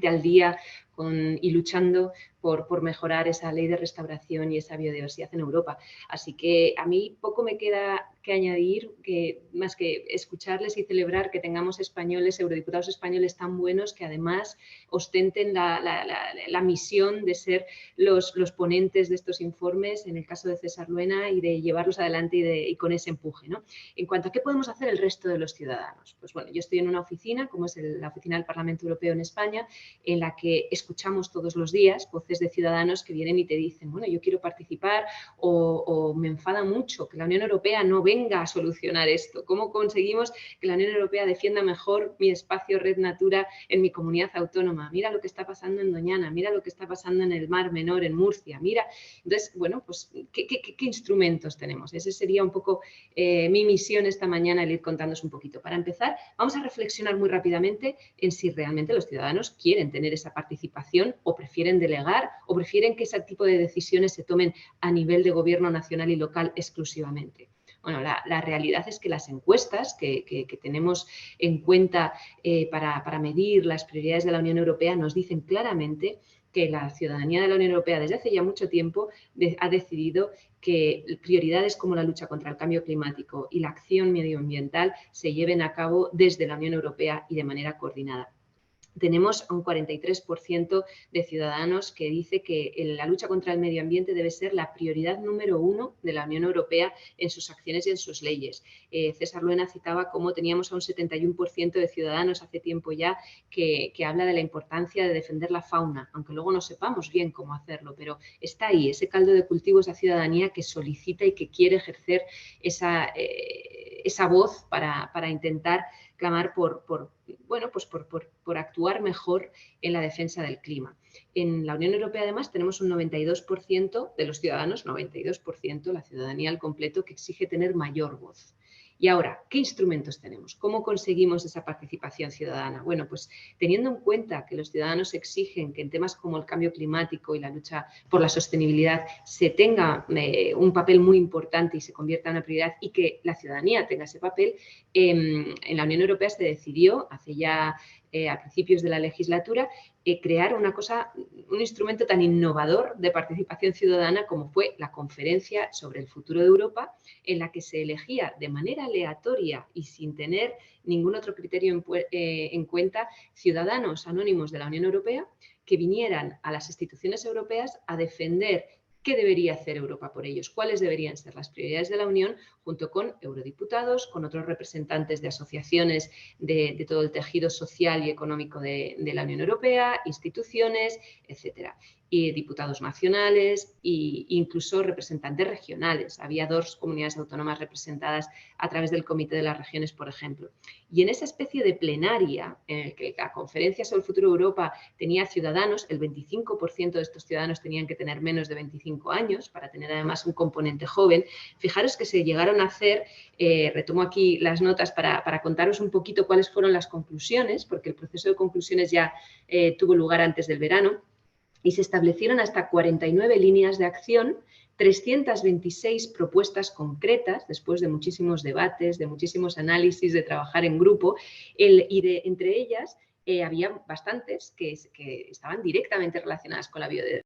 al día y luchando por mejorar esa ley de restauración y esa biodiversidad en Europa. Así que a mí poco me queda que añadir, más que escucharles y celebrar que tengamos españoles, eurodiputados españoles tan buenos que además ostenten la misión de ser los ponentes de estos informes, en el caso de César Luena, y de llevarlos adelante y con ese empuje, ¿no? En cuanto a qué podemos hacer el resto de los ciudadanos, pues bueno, yo estoy en una oficina, como es la oficina del Parlamento Europeo en España, en la que escuchamos todos los días voces de ciudadanos que vienen y te dicen, bueno, yo quiero participar o me enfada mucho que la Unión Europea no venga a solucionar esto. ¿Cómo conseguimos que la Unión Europea defienda mejor mi espacio Red Natura en mi comunidad autónoma? Mira lo que está pasando en Doñana, mira lo que está pasando en el Mar Menor, en Murcia, mira. Entonces, bueno, pues, ¿qué instrumentos tenemos? Esa sería un poco mi misión esta mañana, el ir contándoos un poquito. Para empezar, vamos a reflexionar muy rápidamente en si realmente los ciudadanos quieren tener esa participación o prefieren delegar o prefieren que ese tipo de decisiones se tomen a nivel de gobierno nacional y local exclusivamente. Bueno, la realidad es que las encuestas que tenemos en cuenta para medir las prioridades de la Unión Europea nos dicen claramente que la ciudadanía de la Unión Europea desde hace ya mucho tiempo ha decidido que prioridades como la lucha contra el cambio climático y la acción medioambiental se lleven a cabo desde la Unión Europea y de manera coordinada. Tenemos un 43% de ciudadanos que dice que la lucha contra el medio ambiente debe ser la prioridad número 1 de la Unión Europea en sus acciones y en sus leyes. César Luena citaba cómo teníamos a un 71% de ciudadanos hace tiempo ya que habla de la importancia de defender la fauna, aunque luego no sepamos bien cómo hacerlo, pero está ahí ese caldo de cultivo, esa ciudadanía que solicita y que quiere ejercer esa voz para intentar clamar por actuar mejor en la defensa del clima. En la Unión Europea, además, tenemos un 92% de los ciudadanos, 92%, la ciudadanía al completo, que exige tener mayor voz. Y ahora, ¿qué instrumentos tenemos? ¿Cómo conseguimos esa participación ciudadana? Bueno, pues teniendo en cuenta que los ciudadanos exigen que en temas como el cambio climático y la lucha por la sostenibilidad se tenga un papel muy importante y se convierta en una prioridad y que la ciudadanía tenga ese papel, en la Unión Europea se decidió hace ya a principios de la legislatura crear un instrumento tan innovador de participación ciudadana como fue la Conferencia sobre el Futuro de Europa, en la que se elegía de manera aleatoria y sin tener ningún otro criterio en cuenta ciudadanos anónimos de la Unión Europea que vinieran a las instituciones europeas a defender qué debería hacer Europa por ellos, cuáles deberían ser las prioridades de la Unión, junto con eurodiputados, con otros representantes de asociaciones de todo el tejido social y económico de la Unión Europea, instituciones, etcétera. Y diputados nacionales e incluso representantes regionales. Había 2 comunidades autónomas representadas a través del Comité de las Regiones, por ejemplo. Y en esa especie de plenaria en el que la Conferencia sobre el Futuro de Europa tenía ciudadanos, el 25% de estos ciudadanos tenían que tener menos de 25 años para tener además un componente joven. Fijaros que se llegaron a hacer, retomo aquí las notas para contaros un poquito cuáles fueron las conclusiones, porque el proceso de conclusiones ya tuvo lugar antes del verano, y se establecieron hasta 49 líneas de acción, 326 propuestas concretas, después de muchísimos debates, de muchísimos análisis, de trabajar en grupo, entre ellas había bastantes que estaban directamente relacionadas con la biodiversidad.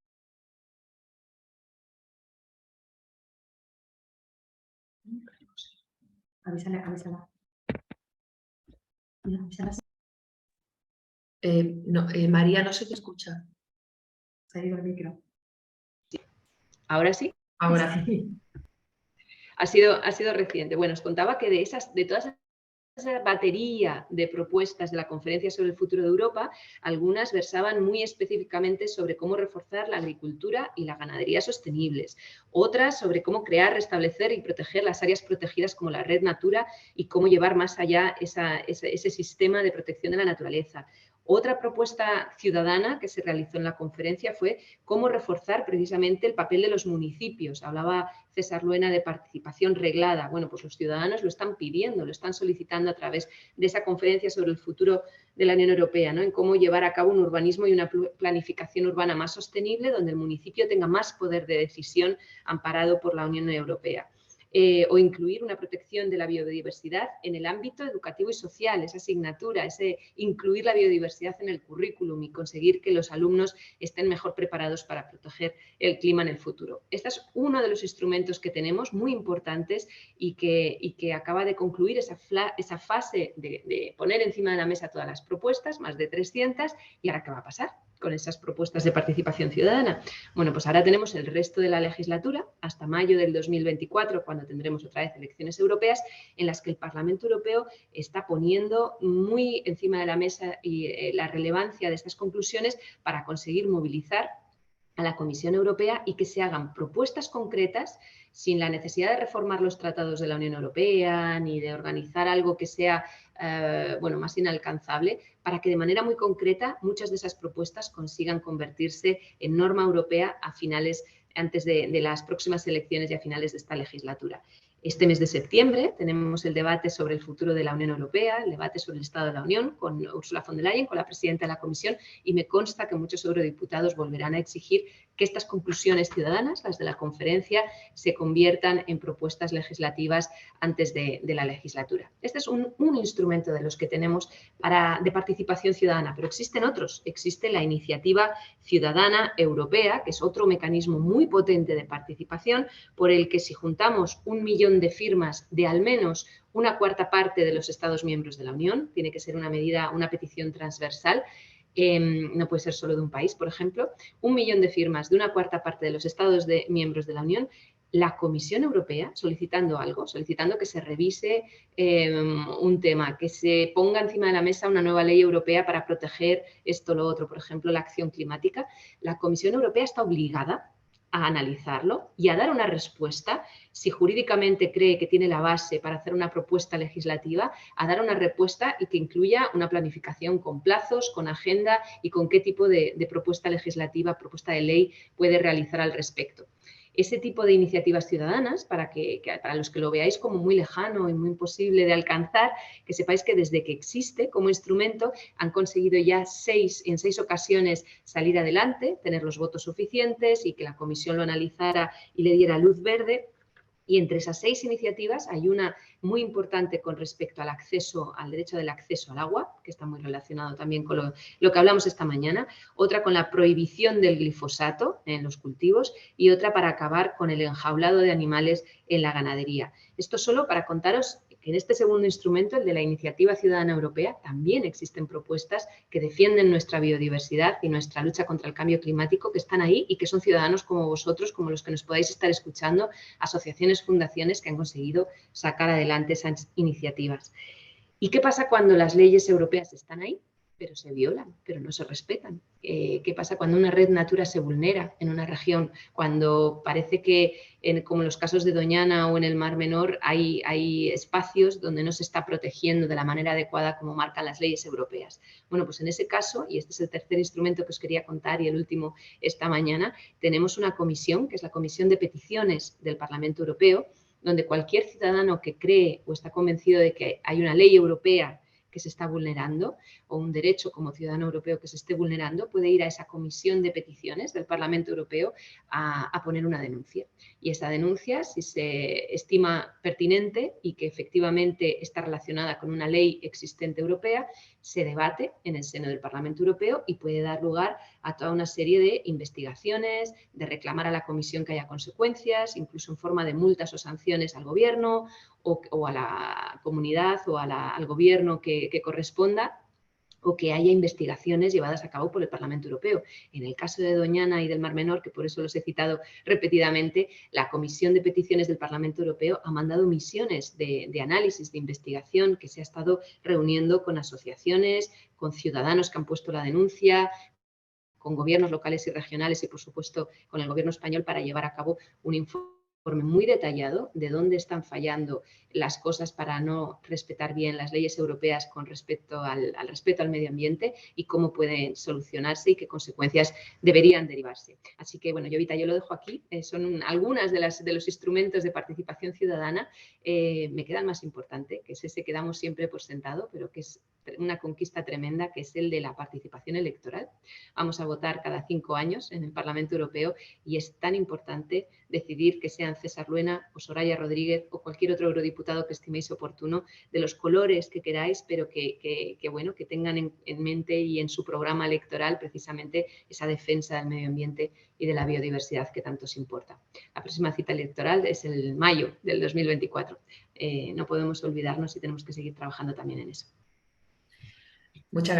Avísala. María, no se te escucha. Se ha ido el micro. ¿Ahora sí? Ahora sí. Ha sido reciente. Bueno, os contaba que de todas esa batería de propuestas de la Conferencia sobre el Futuro de Europa, algunas versaban muy específicamente sobre cómo reforzar la agricultura y la ganadería sostenibles, otras sobre cómo crear, restablecer y proteger las áreas protegidas como la Red Natura y cómo llevar más allá ese sistema de protección de la naturaleza. Otra propuesta ciudadana que se realizó en la conferencia fue cómo reforzar precisamente el papel de los municipios. Hablaba César Luena de participación reglada. Bueno, pues los ciudadanos lo están pidiendo, lo están solicitando a través de esa conferencia sobre el futuro de la Unión Europea, ¿no? En cómo llevar a cabo un urbanismo y una planificación urbana más sostenible, donde el municipio tenga más poder de decisión amparado por la Unión Europea. o incluir una protección de la biodiversidad en el ámbito educativo y social, esa asignatura, ese incluir la biodiversidad en el currículum y conseguir que los alumnos estén mejor preparados para proteger el clima en el futuro. Este es uno de los instrumentos que tenemos muy importantes y que acaba de concluir esa fase de poner encima de la mesa todas las propuestas, más de 300, y ahora ¿qué va a pasar con esas propuestas de participación ciudadana? Bueno, pues ahora tenemos el resto de la legislatura, hasta mayo del 2024, cuando tendremos otra vez elecciones europeas, en las que el Parlamento Europeo está poniendo muy encima de la mesa la relevancia de estas conclusiones para conseguir movilizar a la Comisión Europea y que se hagan propuestas concretas sin la necesidad de reformar los tratados de la Unión Europea ni de organizar algo que sea más inalcanzable, para que de manera muy concreta muchas de esas propuestas consigan convertirse en norma europea antes de las próximas elecciones y a finales de esta legislatura. Este mes de septiembre tenemos el debate sobre el futuro de la Unión Europea, el debate sobre el Estado de la Unión con Ursula von der Leyen, con la presidenta de la Comisión, y me consta que muchos eurodiputados volverán a exigir que estas conclusiones ciudadanas, las de la conferencia, se conviertan en propuestas legislativas antes de la legislatura. Este es un instrumento de los que tenemos de participación ciudadana, pero existen otros. Existe la Iniciativa Ciudadana Europea, que es otro mecanismo muy potente de participación, por el que si juntamos 1 millón de firmas de al menos una cuarta parte de los Estados miembros de la Unión, tiene que ser una petición transversal, no puede ser solo de un país, por ejemplo, 1 millón de firmas de una cuarta parte de los Estados miembros de la Unión, la Comisión Europea solicitando que se revise un tema, que se ponga encima de la mesa una nueva ley europea para proteger esto o lo otro, por ejemplo, la acción climática. La Comisión Europea está obligada a analizarlo y a dar una respuesta, si jurídicamente cree que tiene la base para hacer una propuesta legislativa, a dar una respuesta y que incluya una planificación con plazos, con agenda y con qué tipo de propuesta legislativa, propuesta de ley puede realizar al respecto. Ese tipo de iniciativas ciudadanas, para los que lo veáis como muy lejano y muy imposible de alcanzar, que sepáis que desde que existe como instrumento han conseguido ya en 6 ocasiones salir adelante, tener los votos suficientes y que la Comisión lo analizara y le diera luz verde. Y entre esas 6 iniciativas hay una muy importante con respecto al derecho del acceso al agua, que está muy relacionado también con lo que hablamos esta mañana, otra con la prohibición del glifosato en los cultivos y otra para acabar con el enjaulado de animales en la ganadería. Esto solo para contaros que en este segundo instrumento, el de la Iniciativa Ciudadana Europea, también existen propuestas que defienden nuestra biodiversidad y nuestra lucha contra el cambio climático, que están ahí y que son ciudadanos como vosotros, como los que nos podáis estar escuchando, asociaciones, fundaciones que han conseguido sacar adelante esas iniciativas. ¿Y qué pasa cuando las leyes europeas están ahí, pero se violan, pero no se respetan? ¿Qué pasa cuando una red Natura se vulnera en una región? Cuando parece que, como en los casos de Doñana o en el Mar Menor, hay espacios donde no se está protegiendo de la manera adecuada como marcan las leyes europeas. Bueno, pues en ese caso, y este es el tercer instrumento que os quería contar y el último esta mañana, tenemos una comisión, que es la Comisión de Peticiones del Parlamento Europeo, donde cualquier ciudadano que cree o está convencido de que hay una ley europea que se está vulnerando o un derecho como ciudadano europeo que se esté vulnerando, puede ir a esa comisión de peticiones del Parlamento Europeo a poner una denuncia. Y esa denuncia, si se estima pertinente y que efectivamente está relacionada con una ley existente europea, se debate en el seno del Parlamento Europeo y puede dar lugar a toda una serie de investigaciones, de reclamar a la Comisión que haya consecuencias, incluso en forma de multas o sanciones al Gobierno o a la comunidad o al Gobierno que corresponda, o que haya investigaciones llevadas a cabo por el Parlamento Europeo. En el caso de Doñana y del Mar Menor, que por eso los he citado repetidamente, la Comisión de Peticiones del Parlamento Europeo ha mandado misiones de análisis, de investigación, que se ha estado reuniendo con asociaciones, con ciudadanos que han puesto la denuncia, con gobiernos locales y regionales y, por supuesto, con el Gobierno español para llevar a cabo un informe muy detallado de dónde están fallando las cosas para no respetar bien las leyes europeas con respecto al respeto al medio ambiente y cómo pueden solucionarse y qué consecuencias deberían derivarse. Así que, bueno, Jovita, yo lo dejo aquí. Son algunas de los instrumentos de participación ciudadana. Me queda el más importante, que es ese que damos siempre por sentado, pero que es una conquista tremenda, que es el de la participación electoral. Vamos a votar cada 5 años en el Parlamento Europeo y es tan importante decidir que sean sean César Luena o Soraya Rodríguez o cualquier otro eurodiputado que estiméis oportuno, de los colores que queráis, pero que tengan en mente y en su programa electoral precisamente esa defensa del medio ambiente y de la biodiversidad que tanto os importa. La próxima cita electoral es el mayo del 2024. No podemos olvidarnos y tenemos que seguir trabajando también en eso. Muchas gracias.